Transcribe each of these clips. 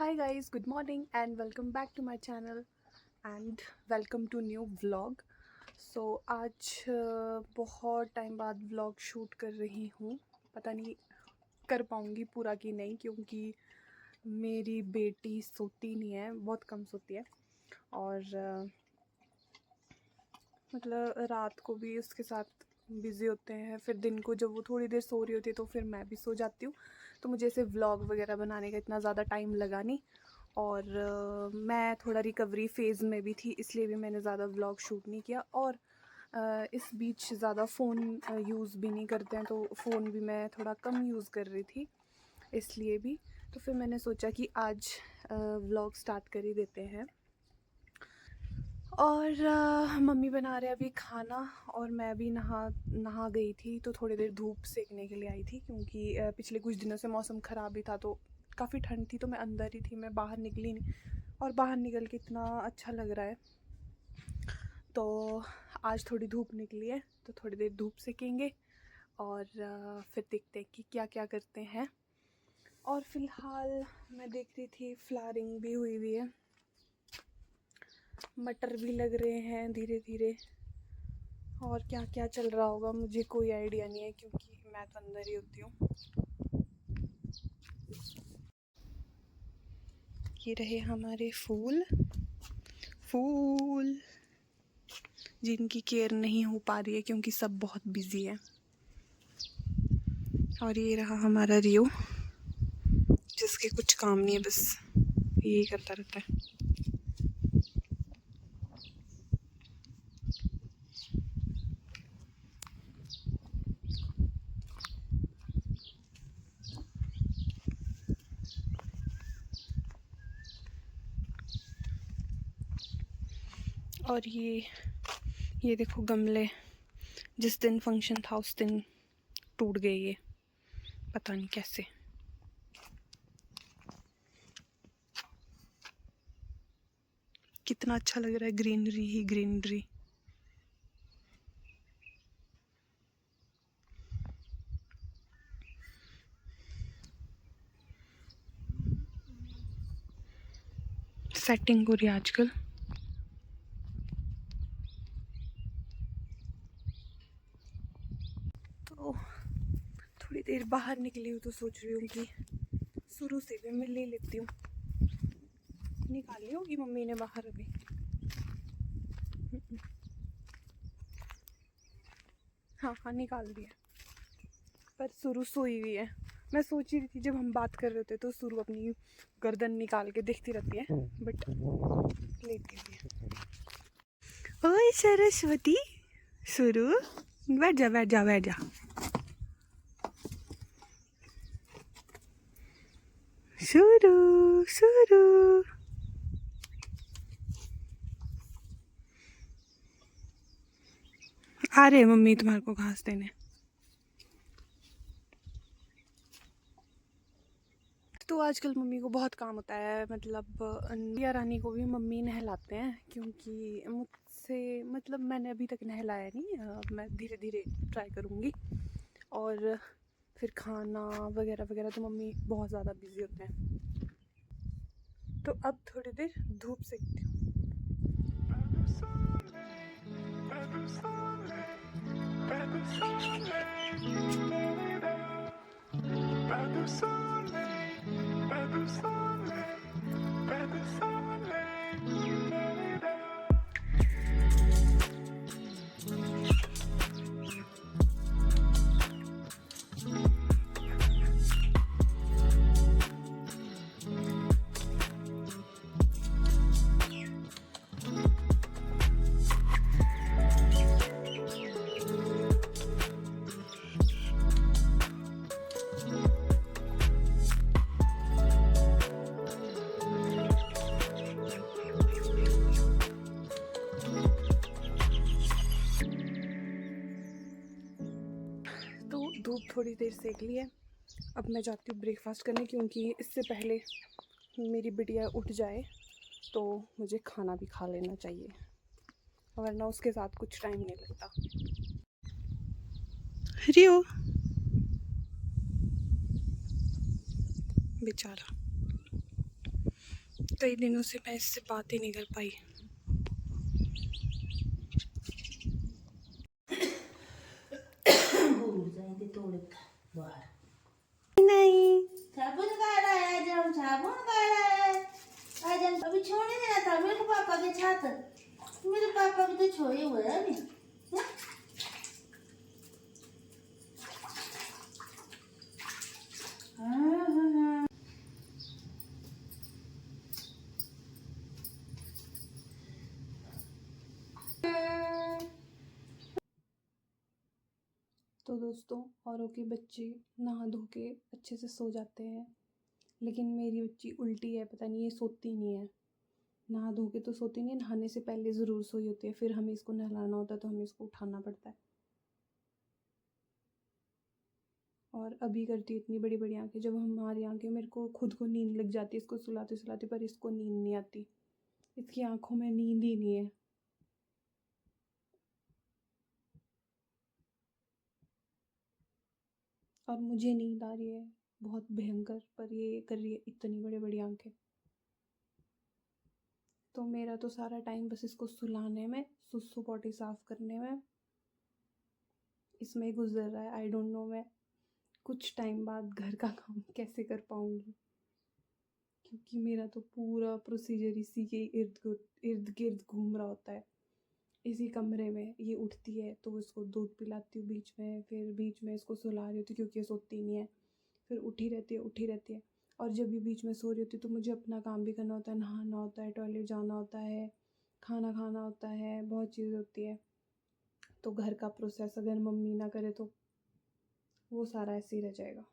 Hi guys, good morning and welcome back to my channel and welcome to new vlog. आज बहुत time बाद vlog shoot कर रही हूँ। पता नहीं कर पाऊँगी पूरा कि नहीं, क्योंकि मेरी बेटी सोती नहीं है, बहुत कम सोती है और मतलब रात को भी उसके साथ बिज़ी होते हैं। फिर दिन को जब वो थोड़ी देर सो रही होती है तो फिर मैं भी सो जाती हूँ। तो मुझे ऐसे व्लॉग वगैरह बनाने का इतना ज़्यादा टाइम लगा नहीं और मैं थोड़ा रिकवरी फ़ेज़ में भी थी, इसलिए भी मैंने ज़्यादा व्लॉग शूट नहीं किया। और इस बीच ज़्यादा फ़ोन यूज़ भी नहीं करते हैं, तो फ़ोन भी मैं थोड़ा कम यूज़ कर रही थी इसलिए भी। तो फिर मैंने सोचा कि आज व्लॉग स्टार्ट कर ही देते हैं। और मम्मी बना रहे अभी खाना और मैं भी नहा गई थी, तो थोड़ी देर धूप सेकने के लिए आई थी, क्योंकि पिछले कुछ दिनों से मौसम ख़राब ही था, तो काफ़ी ठंड थी, तो मैं अंदर ही थी, मैं बाहर निकली नहीं। और बाहर निकल के इतना अच्छा लग रहा है, तो आज थोड़ी धूप निकली है तो थोड़ी देर धूप सेकेंगे और फिर देखते हैं कि क्या क्या करते हैं। और फ़िलहाल मैं देख रही थी फ्लावरिंग भी हुई है, मटर भी लग रहे हैं धीरे धीरे। और क्या क्या चल रहा होगा मुझे कोई आइडिया नहीं है, क्योंकि मैं तो अंदर ही होती हूँ। ये रहे हमारे फूल फूल जिनकी केयर नहीं हो पा रही है क्योंकि सब बहुत बिजी है। और ये रहा हमारा रियो, जिसके कुछ काम नहीं है, बस यही करता रहता है। और ये देखो गमले, जिस दिन फंक्शन था उस दिन टूट गए ये, पता नहीं कैसे। कितना अच्छा लग रहा है, ग्रीनरी ही ग्रीनरी। सेटिंग हो रही है आजकल। तो थोड़ी देर बाहर निकली हूँ तो सोच रही हूँ कि शुरू से भी मैं ले लेती हूँ। निकाली होगी मम्मी ने बाहर अभी। हाँ निकाल दिया, पर शुरू सोई हुई है। मैं सोच ही रही थी जब हम बात कर रहे थे तो शुरू अपनी गर्दन निकाल के देखती रहती है, बट लेती हुई है। ओए सरस्वती, शुरू बैठ जा बैठ जा बैठ जा। शुरू शुरू आ रहे मम्मी तुम्हारे को घास देने। तो आजकल मम्मी को बहुत काम होता है, मतलब रिया रानी को भी मम्मी नहलाते हैं, क्योंकि मुझसे मतलब मैंने अभी तक नहलाया नहीं। मैं धीरे धीरे ट्राई करूँगी। और फिर खाना वगैरह वगैरह तो मम्मी बहुत ज़्यादा बिजी होते हैं। तो अब थोड़ी देर धूप सेकती हूँ। तो धूप थोड़ी देर सेक ली है, अब मैं जाती हूँ ब्रेकफास्ट करने, क्योंकि इससे पहले मेरी बिटिया उठ जाए तो मुझे खाना भी खा लेना चाहिए, वरना उसके साथ कुछ टाइम नहीं लगता। रियो बेचारा। कई दिनों से मैं इससे बात ही नहीं कर पाई। नहीं साबुन काढ़ा है, आज हम साबुन काढ़ा है। आज हम अभी छोड़ने देना था मेरे पापा के साथ। मेरे पापा भी तो छोड़े हुए हैं अभी। तो दोस्तों, औरों के बच्चे नहा धो के अच्छे से सो जाते हैं, लेकिन मेरी बच्ची उल्टी है। पता नहीं, ये सोती नहीं है। नहा धो के तो सोती नहीं है, नहाने से पहले ज़रूर सोई होती है। फिर हमें इसको नहलाना होता है तो हमें इसको उठाना पड़ता है। और अभी करती है इतनी बड़ी बड़ी आंखें। जब हमारी आंखें, मेरे को खुद को नींद लग जाती है इसको सुलाते सुलाते, पर इसको नींद नहीं आती। इसकी आंखों में नींद ही नहीं है। और मुझे नींद आ रही है बहुत भयंकर, पर ये कर रही है इतनी बड़ी बड़ी आंखें। तो मेरा तो सारा टाइम बस इसको सुलाने में, सुसु पॉटी साफ करने में, इसमें गुजर रहा है। आई डोंट नो मैं कुछ टाइम बाद घर का काम कैसे कर पाऊंगी, क्योंकि मेरा तो पूरा प्रोसीजर इसी के इर्द गिर्द घूम रहा होता है। इसी कमरे में ये उठती है तो इसको दूध पिलाती हूँ बीच में, फिर बीच में इसको सुला रही होती क्योंकि ये सोती नहीं है। फिर उठी रहती है। और जब भी बीच में सो रही होती है तो मुझे अपना काम भी करना होता है, नहाना होता है, टॉयलेट जाना होता है, खाना खाना होता है, बहुत चीज़ होती है। तो घर का प्रोसेस अगर मम्मी ना करे तो वो सारा ऐसे ही रह जाएगा।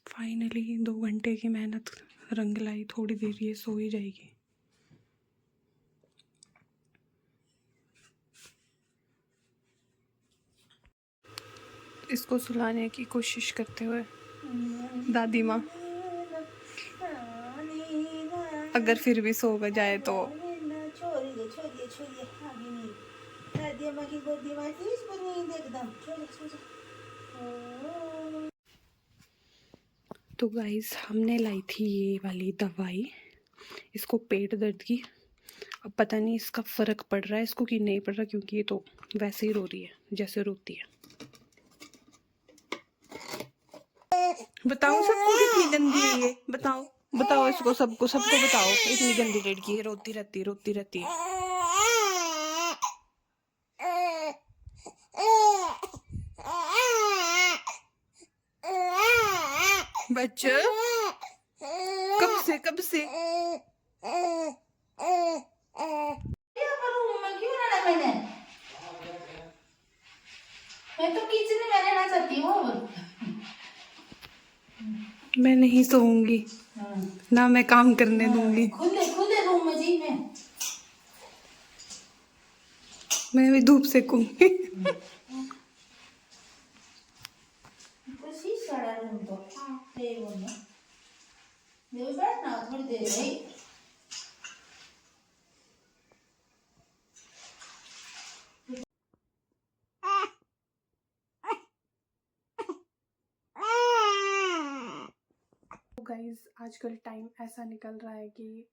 फाइनली 2 घंटे की मेहनत रंग लाई। थोड़ी देर ये सो ही जाएगी। इसको सुलाने की कोशिश करते हुए दादी माँ अगर फिर भी सो जाए तो छोड़िए छोड़िए छोड़िए, आगे नहीं। दादी अम्मा की गोदी में थी, इसको नींद एकदम। छोड़िए छोड़िए। तो गाइस, हमने लाई थी ये वाली दवाई इसको पेट दर्द की। अब पता नहीं इसका फ़र्क पड़ रहा है इसको कि नहीं पड़ रहा, क्योंकि ये तो वैसे ही रो रही है जैसे रोती है। बताओ सबको कितनी गंदी है ये, बताओ बताओ इसको, सबको बताओ इतनी गंदी लड़की है, रोती रहती है। बच्चे कब से क्या करूं मैं, क्यों रहना मैंने? मैं तो किचन में रहना चाहती हूँ अब। मैं नहीं सोऊंगी ना, मैं काम करने दूंगी। खुले खुले रूम में जी मैं भी धूप सेकूंगी। कोशिश करा रूम तो टेबल में देव बैठना थोड़ी देर है। तो गाइज, आजकल टाइम ऐसा निकल रहा है कि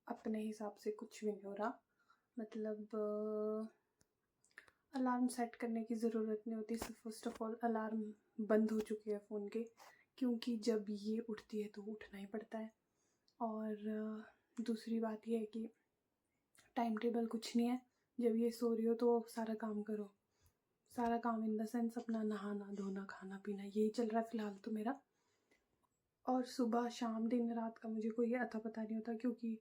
अपने हिसाब से कुछ भी नहीं हो रहा। मतलब अलार्म सेट करने की ज़रूरत नहीं होती। फर्स्ट ऑफ ऑल अलार्म बंद हो चुके हैं फ़ोन के, क्योंकि जब ये उठती है तो उठना ही पड़ता है। और दूसरी बात ये है कि टाइम टेबल कुछ नहीं है। जब ये सो रही हो तो सारा काम करो। सारा काम इन द सेंस अपना नहाना धोना खाना पीना, यही चल रहा है फ़िलहाल तो मेरा। और सुबह शाम दिन रात का मुझे कोई अता पता नहीं होता, क्योंकि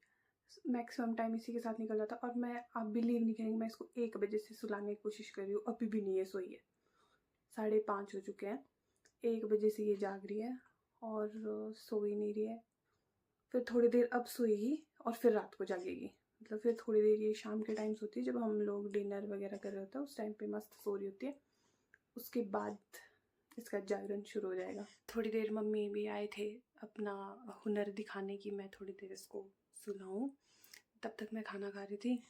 मैक्सिमम टाइम इसी के साथ निकल जाता। और मैं, आप बिलीव नहीं करेंगे, मैं इसको 1 बजे से सुलाने की कोशिश कर रही हूँ, अभी भी नहीं ये सोई है। 5:30 हो चुके हैं, 1 बजे से ये जाग रही है और सो ही नहीं रही है। फिर थोड़ी देर अब सोएगी और फिर रात को जागेगी। मतलब फिर थोड़ी देर ये शाम के टाइम सोती है, जब हम लोग डिनर वगैरह कर रहे होते हैं उस टाइम पे मस्त सो रही होती है। उसके बाद इसका जागरण शुरू हो जाएगा। थोड़ी देर मम्मी भी आए थे अपना हुनर दिखाने की मैं थोड़ी देर इसको सुलाऊं, तब तक मैं खाना खा रही थी।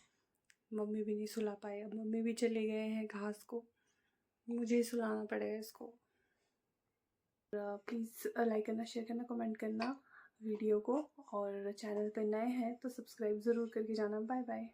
मम्मी भी नहीं सुला पाए। अब मम्मी भी चले गए हैं घास को, मुझे ही सुलाना पड़ेगा इसको। प्लीज़ लाइक करना, शेयर करना, कमेंट करना वीडियो को, और चैनल पे नए हैं तो सब्सक्राइब ज़रूर करके जाना। Bye bye.